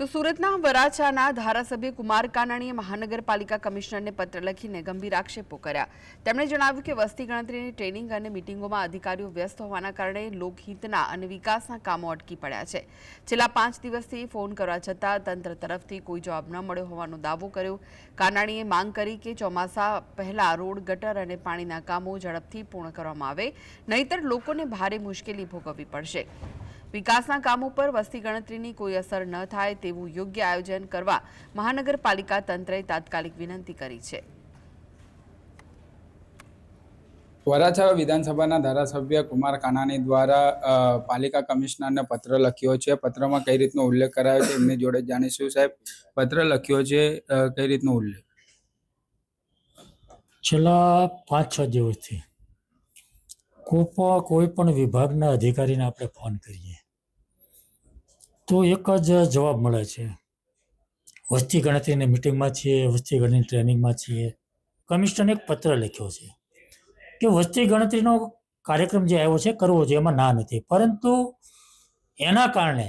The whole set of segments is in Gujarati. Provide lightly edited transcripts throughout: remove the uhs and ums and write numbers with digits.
તો સુરતના વરાછાના ધારાસભ્ય કુમાર કાનાણીએ મહાનગરપાલિકા કમિશનરને પત્ર લખીને ગંભીર આક્ષેપો કર્યા। તેમણે જણાવ્યું કે વસ્તી ગણતરીની ટ્રેનિંગ અને મીટિંગોમાં અધિકારીઓ વ્યસ્ત હોવાના કારણે લોકહિતના અને વિકાસના કામો અટકી પડ્યા છે। છેલ્લા 5 દિવસથી ફોન કરવા છતાં તંત્ર તરફથી કોઈ જવાબ ન મળ્યો હોવાનો દાવો કર્યો। કાનાણીએ માંગ કરી કે ચોમાસા પહેલા રોડ, ગટર અને પાણીના કામો ઝડપથી પૂર્ણ કરવામાં આવે, નહીતર લોકોને ભારે મુશ્કેલી ભોગવવી પડશે। વિકાસના કામો પર વસ્તી ગણતરીની કોઈ અસર ન થાય તેવું યોગ્ય આયોજન કરવા મહાનગરપાલિકા તંત્રએ તાત્કાલિક વિનંતી કરી છે। વરાછા વિધાનસભાના ધારાસભ્ય કુમાર કાનાણી દ્વારા પાલિકા કમિશનરને પત્ર લખ્યો છે। પત્રમાં કઈ રીતનો ઉલ્લેખ કરાયો છે એમની જોડે જાણીશું। સાહેબ, પત્ર લખ્યો છે, કઈ રીતનો ઉલ્લેખ? છેલ્લા 5-6 દિવસથી કોઈ પણ વિભાગના અધિકારીને આપણે ફોન કરીએ તો એક જ જવાબ મળે છે, વસ્તી ગણતરીની મિટિંગમાં છીએ, વસ્તી ગણતરીની ટ્રેનિંગમાં છીએ। કમિશનરને એક પત્ર લખ્યો છે કે વસ્તી ગણતરીનો કાર્યક્રમ જે આવ્યો છે કરવો જોઈએ, એમાં ના નથી, પરંતુ એના કારણે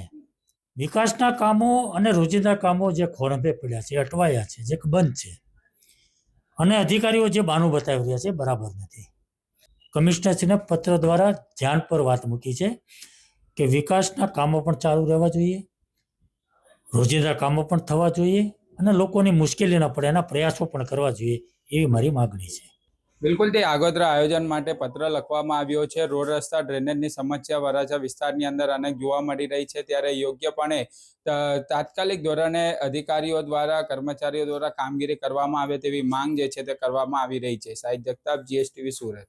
વિકાસના કામો અને રોજિંદા કામો જે ખોરંભે પડ્યા છે, અટવાયા છે, જે બંધ છે, અને અધિકારીઓ જે બાનું બતાવી રહ્યા છે બરાબર નથી। કમિશનરશ્રીને પત્ર દ્વારા ધ્યાન પર વાત મૂકી છે કે વિકાસના કામો પણ ચાલુ રહેવા જોઈએ, રોજિંદા કામો પણ થવા જોઈએ અને લોકોની મુશ્કેલી ન પડે એના પ્રયાસો પણ કરવા જોઈએ, એવી મારી માગણી છે। બિલકુલ, તે આગોતરા આયોજન માટે પત્ર લખવામાં આવ્યો છે। રોડ, રસ્તા, ડ્રેનેજની સમસ્યા વરાછા વિસ્તારની અંદર અનેક જોવા મળી રહી છે, ત્યારે યોગ્યપણે તાત્કાલિક ધોરણે અધિકારીઓ દ્વારા, કર્મચારીઓ દ્વારા કામગીરી કરવામાં આવે તેવી માંગ જે છે તે કરવામાં આવી રહી છે। સાહિદ જગતાપ, GSTV, સુરત।